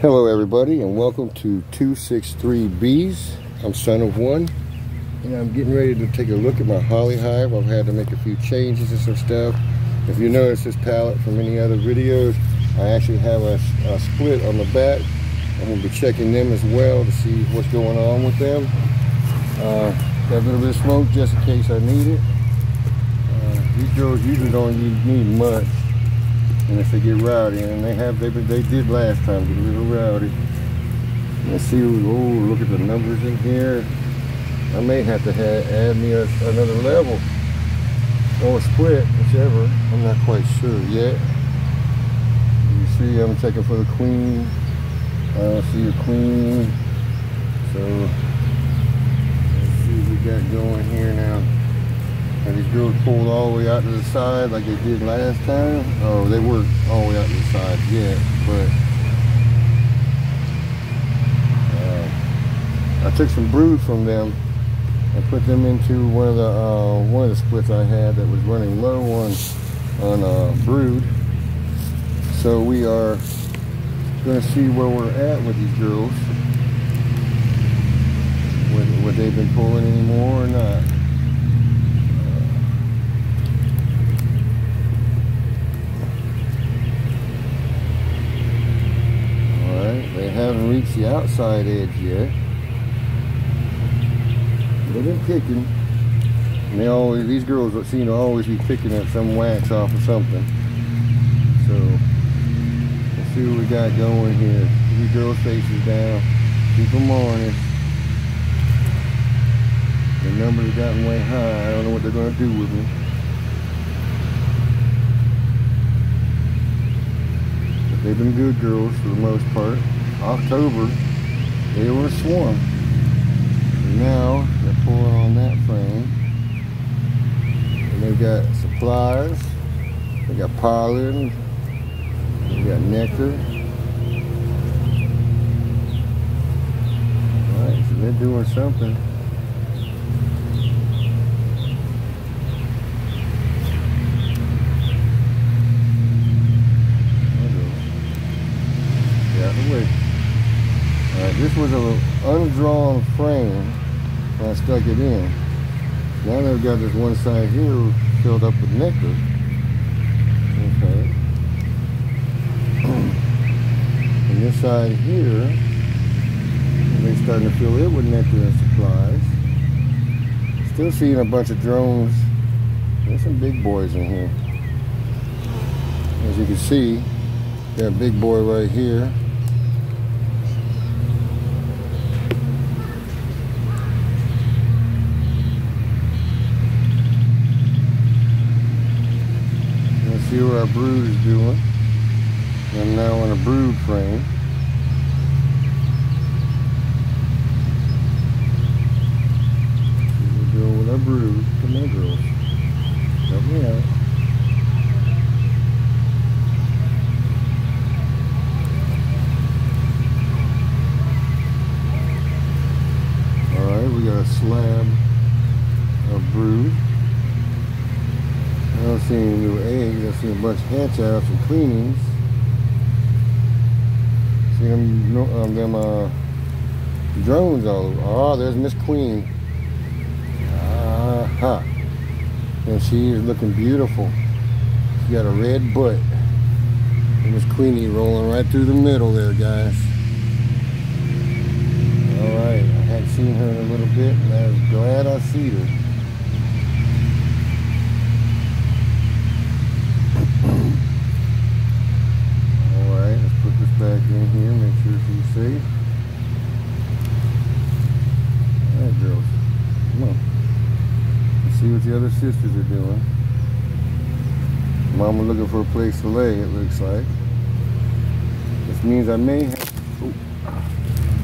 Hello everybody, and welcome to 263 Bees. I'm son of one, and I'm getting ready to take a look at my holly hive. I've had to make a few changes and some stuff. If you notice this palette from any other videos, I actually have a split on the back. I'm going to be checking them as well to see what's going on with them. Got a little bit of smoke just in case I need it. These girls usually don't need much unless they get rowdy, and they did last time, get a little rowdy. Let's see. Oh, look at the numbers in here. I may have to add me another level or a split, whichever. I'm not quite sure yet. You see, I'm checking for the queen. I don't see a queen, so let's see what we got going here now. Are these girls pulled all the way out to the side like they did last time? Oh, they weren't all the way out to the side yet, but I took some brood from them and put them into one of the splits I had that was running low on brood. So we are going to see where we're at with these girls, whether they've been pulling anymore or not. They haven't reached the outside edge yet. They've been picking. And these girls seem to always be picking at some wax off of something. So let's see what we got going here. These girls' faces down. Keep them honest. The numbers have gotten way high. I don't know what they're going to do with me. But they've been good girls for the most part. October, they were a swarm. And now they're pulling on that frame. And they've got supplies, they got pollen, they got nectar. Alright, so they're doing something. Out the way. This was an undrawn frame when I stuck it in. Now they've got this one side here filled up with nectar. Okay. And this side here, they're starting to fill it with nectar and supplies. Still seeing a bunch of drones. There's some big boys in here. As you can see, got a big boy right here. See what our brood is doing. I'm now on a brood frame. See what we're doing with our brood. Come on, girls. Help me out. Alright, we got a slab of brood. I don't see any new eggs. I see a bunch of hatch outs and cleanings. See them drones all over. Oh, there's Miss Queen. Aha. And she is looking beautiful. She got a red butt. And Miss Queenie rolling right through the middle there, guys. Alright, I hadn't seen her in a little bit, and I was glad I see her. Alright, let's put this back in here, make sure she's safe. Alright, girls, come on. Let's see what the other sisters are doing. Mama looking for a place to lay, it looks like. This means I may have... Oh,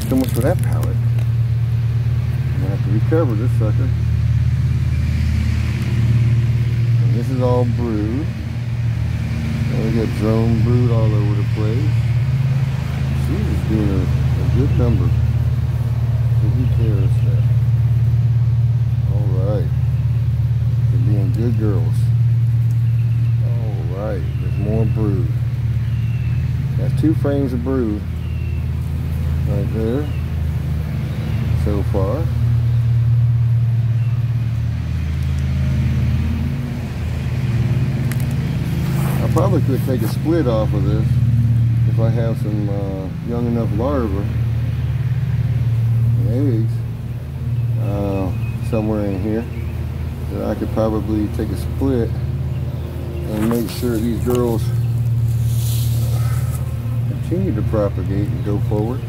so much for that pallet. I'm going to have to recover this sucker. And this is all brood. We got drone brood all over the place. She's just doing a good number. Taking care of stuff. Alright. They're being good girls. Alright. There's more brood. That's 2 frames of brood. right there so far. I probably could take a split off of this if I have some young enough larvae and eggs somewhere in here, that I could probably take a split and make sure these girls continue to propagate and go forward.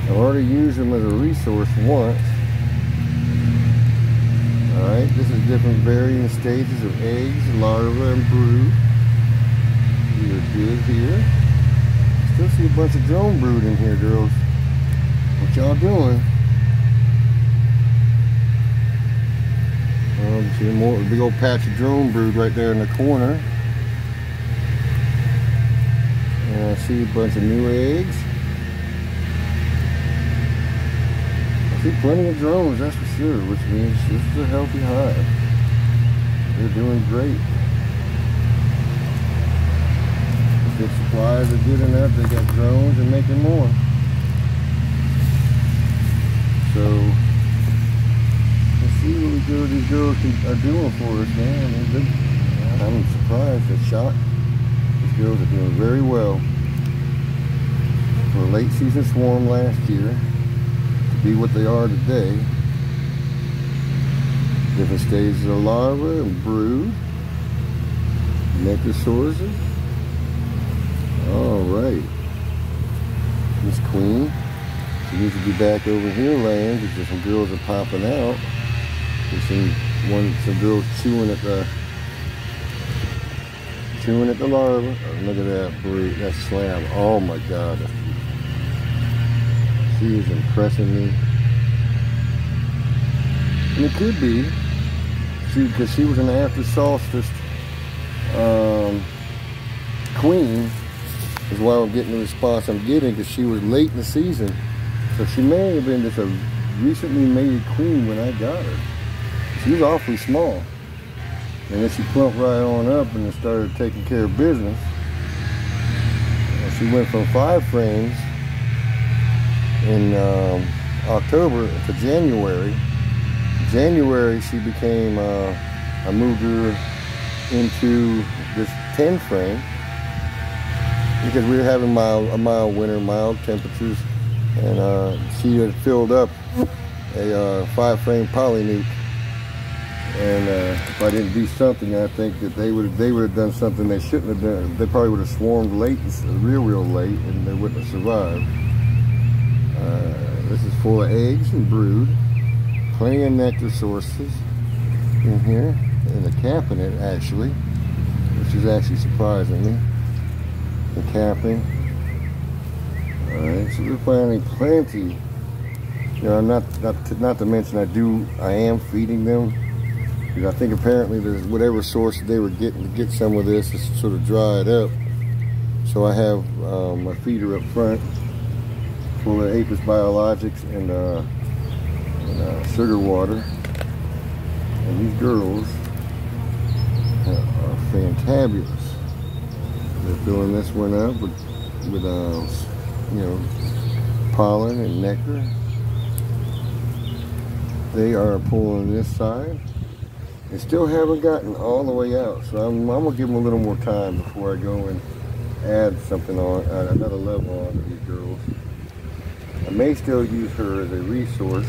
I've already used them as a resource once. Alright, this is different varying stages of eggs, larvae, and brood. We are good here. Still see a bunch of drone brood in here, girls. What y'all doing? See more, big old patch of drone brood right there in the corner. And I see a bunch of new eggs. I see plenty of drones, that's for sure, which means this is a healthy hive. They're doing great. If the supplies are good enough, they got drones and making more. So, let's see what these girls are doing for us, man. I'm surprised, they're shocked. These girls are doing very well. For a late season swarm last year, to be what they are today. Different stages of larvae and brood. Nectar sources. Alright. Miss Queen. She needs to be back over here laying because some girls are popping out. There's some girls chewing at the larva. Oh, look at that brood, that slam. Oh my god. She is impressing me. And it could be because she was an after solstice queen, is why I'm getting the response I'm getting, because she was late in the season. So she may have been just a recently made queen when I got her. She was awfully small. And then she plumped right on up and started taking care of business. And she went from 5 frames in October to January. January she became, I moved her into this 10 frame because we were having a mild winter, mild temperatures, and she had filled up a 5 frame polynuke. And if I didn't do something, I think that they would have done something they shouldn't have done. They probably would have swarmed late, real late, and they wouldn't have survived. This is full of eggs and brood, plenty of nectar sources in here, and a cap in it actually, which is actually surprising me. The capping. All right, so we're finding plenty. You know, not to mention I am feeding them. I think apparently there's whatever source they were getting to get some of this is sort of dried up. So I have my feeder up front full of Apis Biologics and sugar water. And these girls are fantabulous. They're filling this one up with you know, pollen and nectar. They are pulling this side. They still haven't gotten all the way out, so I'm gonna give them a little more time before I go and add something on, another level onto these girls. I may still use her as a resource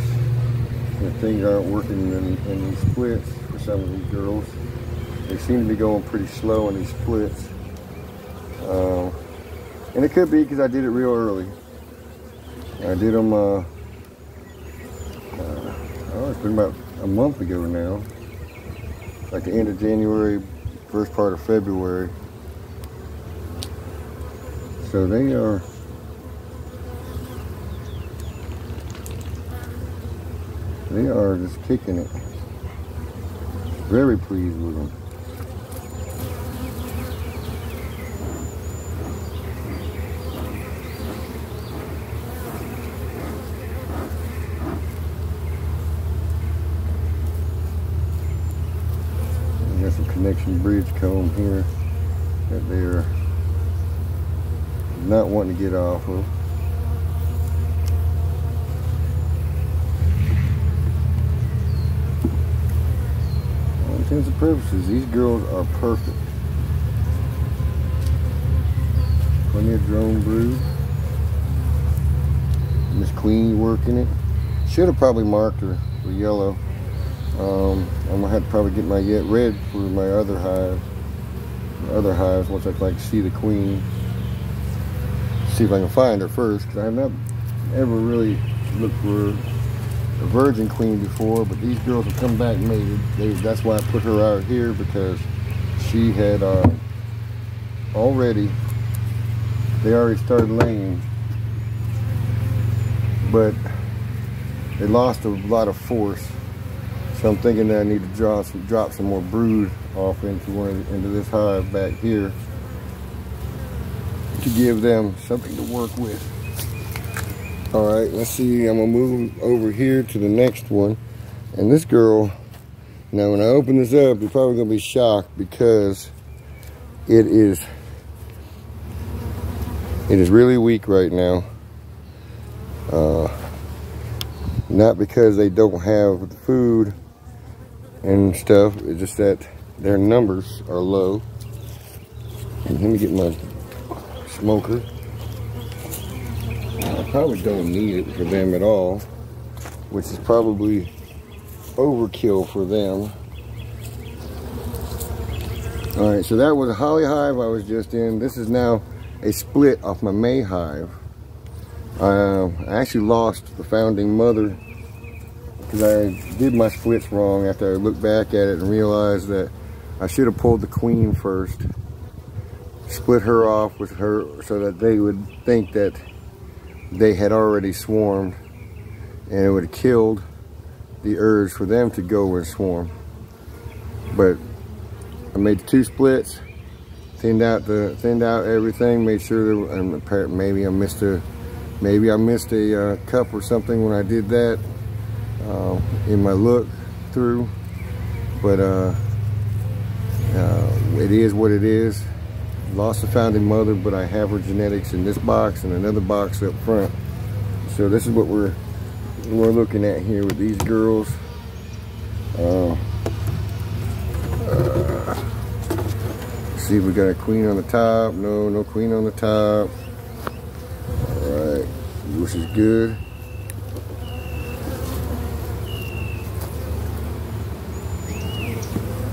if things aren't working in these splits for some of these girls. They seem to be going pretty slow in these splits, and it could be because I did it real early. I did them. Oh, it's been about a month ago now. Like the end of January, first part of February. So they are just kicking it. Very pleased with them. Connection bridge comb here that they're not wanting to get off of. All intents and purposes, these girls are perfect. Plenty of drone brood. Miss Queen working it. Should have probably marked her for yellow. I'm gonna have to probably get my yet red for my other hive. Other hives once I like see the queen. See if I can find her first, because I have not ever really looked for a virgin queen before, but these girls have come back mated. That's why I put her out here, because she had they already started laying, but they lost a lot of force. So I'm thinking that I need to drop some more brood off into this hive back here to give them something to work with. All right, let's see. I'm gonna move over here to the next one, and this girl. Now, when I open this up, you're probably gonna be shocked because it is really weak right now. Not because they don't have the food and stuff, it's just that their numbers are low. And let me get my smoker. I probably don't need it for them at all, which is probably overkill for them. All right, so that was a holly hive I was just in. This is now a split off my May hive. I actually lost the founding mother because I did my splits wrong after I looked back at it and realized that I should have pulled the queen first, split her off with her so that they would think that they had already swarmed, and it would have killed the urge for them to go and swarm. But I made 2 splits, thinned out everything, made sure there, and maybe I missed a cup or something when I did that in my look through, but it is what it is. Lost the founding mother, but I have her genetics in this box and another box up front. So this is what we're looking at here with these girls. See if we got a queen on the top. No queen on the top. All right, which is good.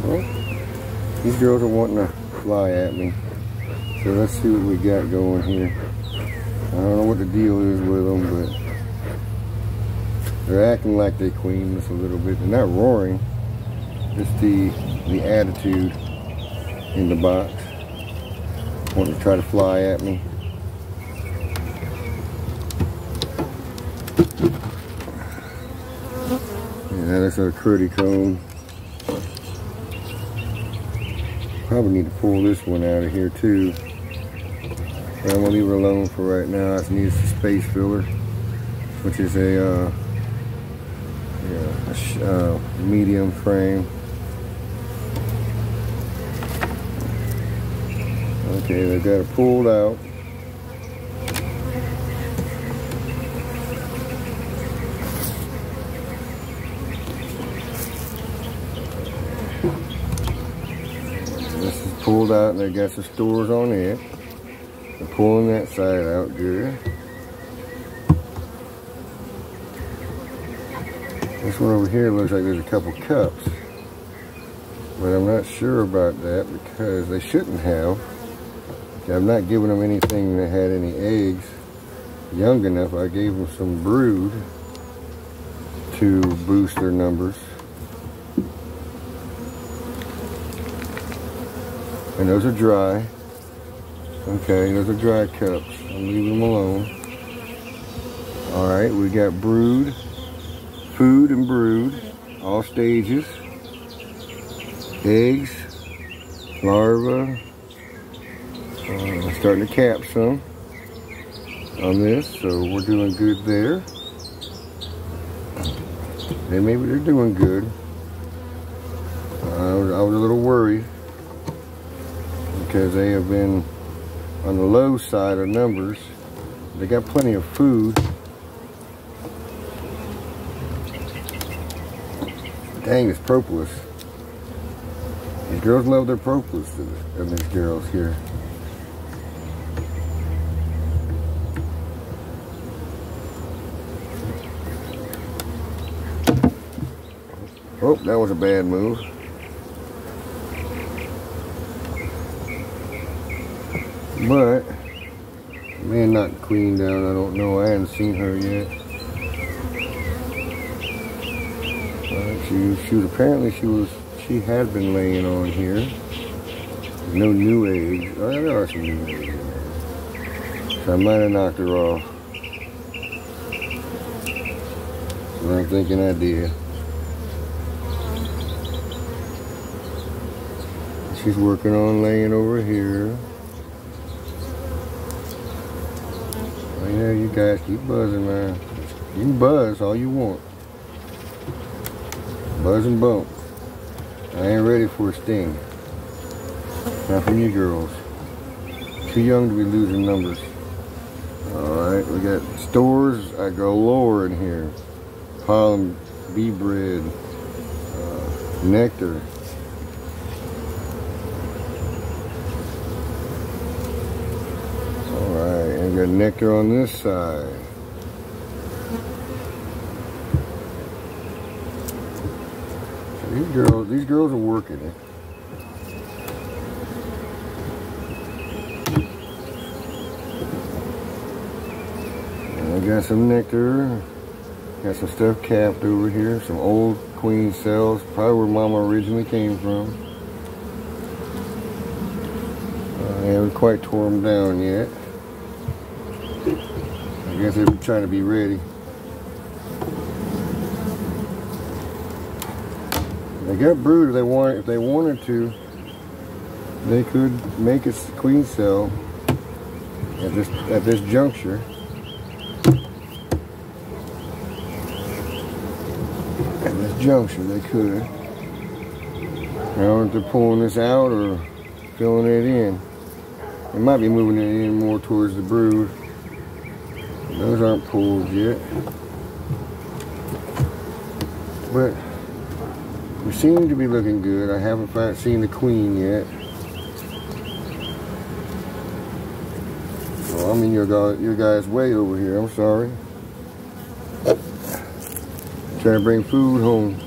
Well, these girls are wanting to fly at me. So let's see what we got going here. I don't know what the deal is with them, but they're acting like they queen us a little bit. They're not roaring, just the attitude in the box. Wanting to try to fly at me. Yeah, that's our critty comb. Probably need to pull this one out of here too. But I'm gonna leave her alone for right now. I just need a space filler, which is a medium frame. Okay, they've got it pulled out. This is pulled out and they got some stores on it. They're pulling that side out good. This one over here looks like there's a couple cups, but I'm not sure about that because they shouldn't have. I'm not giving them anything that had any eggs young enough. I gave them some brood to boost their numbers. And those are dry. Okay, those are dry cups. I'm leaving them alone. All right, we got brood, food and brood, all stages. Eggs, larvae. Starting to cap some on this, so we're doing good there. And maybe they're doing good. I was a little worried because they have been on the low side of numbers. They got plenty of food. Dang, it's propolis. These girls love their propolis of these girls here. Oh, that was a bad move. But, man, knocked the queen down. I don't know. I hadn't seen her yet. Apparently she had been laying on here. No new eggs. Oh, there are some new eggs in there. So I might have knocked her off. So I'm thinking I did. She's working on laying over here. Oh yeah, you guys keep buzzing, man. You can buzz all you want. Buzz and bump. I ain't ready for a sting. Not from you girls. Too young to be losing numbers. Alright, we got stores. I go lower in here. Pollen, bee bread, nectar. Alright, and we got nectar on this side. These girls are working it. And I got some nectar. Got some stuff capped over here. Some old queen cells. Probably where Mama originally came from. I haven't quite tore them down yet. I guess they're trying to be ready. They got brood if they wanted to. They could make a queen cell at this juncture. At this juncture they could. Now if they're pulling this out or filling it in. They might be moving it in more towards the brood. Those aren't pulled yet. But we seem to be looking good. I haven't seen the queen yet. Well, I'm in your guys' way over here. I'm sorry. Trying to bring food home.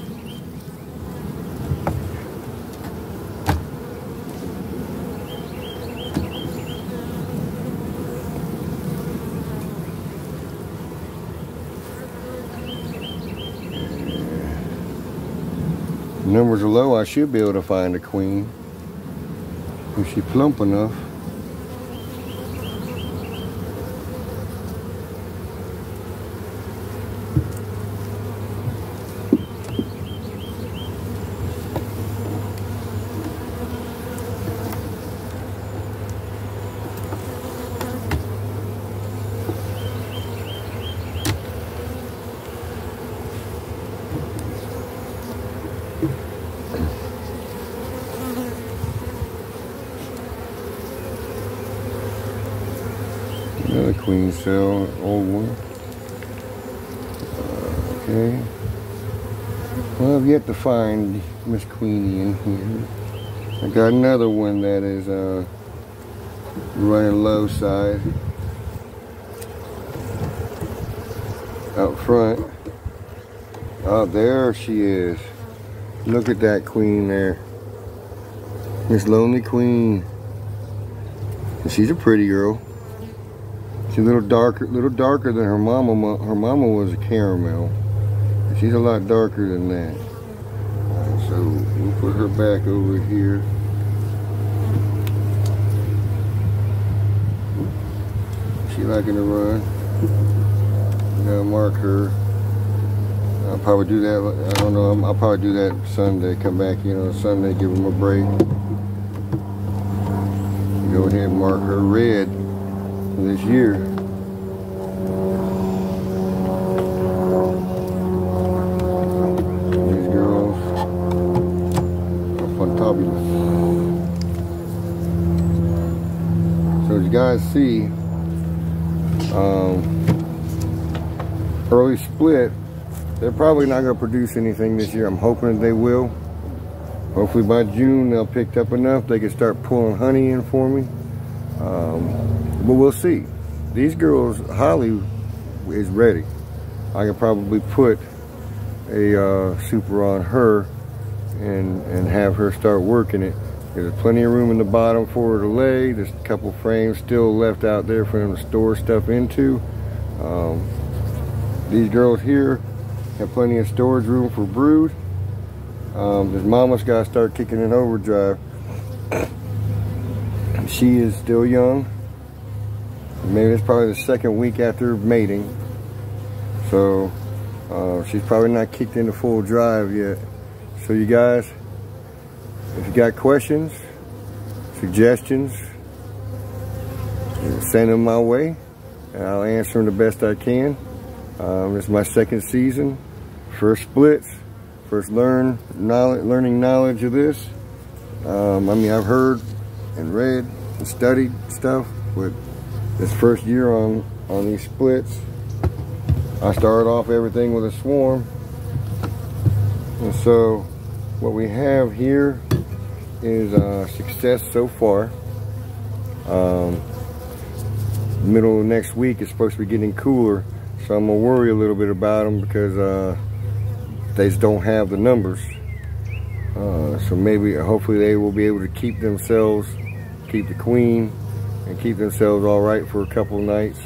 Numbers are low. I should be able to find a queen if she's plump enough. Another queen cell, old one. Okay. Well, I've yet to find Miss Queenie in here. I got another one that is running low side out front. Oh, there she is. Look at that queen there. Miss Lonely Queen. And she's a pretty girl. She's a little darker than her mama. Her mama was a caramel. She's a lot darker than that. So we'll put her back over here. She liking to run. I'm gonna mark her. I'll probably do that. I don't know. I'll probably do that Sunday. Come back, Sunday, give them a break. Go ahead and mark her red this year. These girls are fantabulous. So as you guys see, early split, they're probably not going to produce anything this year. I'm hoping that they will. Hopefully by June they'll pick up enough they can start pulling honey in for me. But we'll see. These girls, Holly is ready. I could probably put a super on her and have her start working it. There's plenty of room in the bottom for her to lay. There's a couple frames still left out there for them to store stuff into. These girls here have plenty of storage room for brood. This mama's got to start kicking in overdrive. She is still young. Maybe it's probably the second week after mating. So she's probably not kicked into full drive yet. So you guys, if you got questions, suggestions, send them my way and I'll answer them the best I can. This is my second season, first splits, first learning knowledge of this. I mean, I've heard and read and studied stuff, but this first year on these splits, I started off everything with a swarm. And so what we have here is success so far. Middle of next week it's supposed to be getting cooler, so I'm gonna worry a little bit about them because they just don't have the numbers. So maybe, hopefully they will be able to keep themselves, keep the queen, and keep themselves all right for a couple of nights.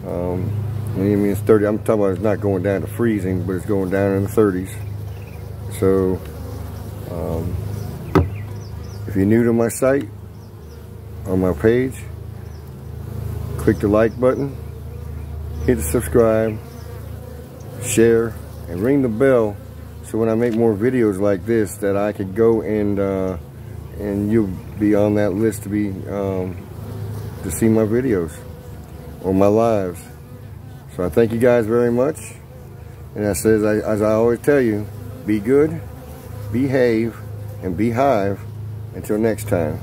I mean, it's 30, I'm talking about it's not going down to freezing, but it's going down in the 30s. So, if you're new to my site, on my page, click the like button, hit the subscribe, share, and ring the bell so when I make more videos like this that I could go and you'll be on that list to be to see my videos or my lives. So I thank you guys very much, and as I always tell you, be good, behave, and be hive. Until next time.